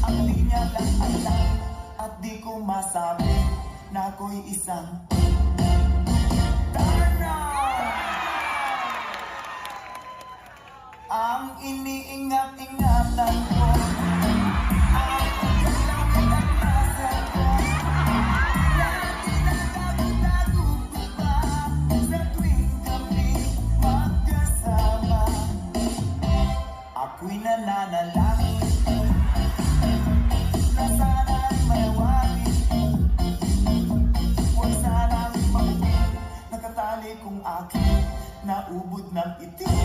Ang di niya lang alam at di ko masabi na ako'y isang tana. Ang iniingat-ingatan ko ang pagkalamit at nasa ko. Lagi nagtago-tago ko ba sa tuwing kami magkasama. Ako'y nananalangin na sana'y manawagin. Huwag sana'y mabuhin nakatali kong aking naubod ng itim.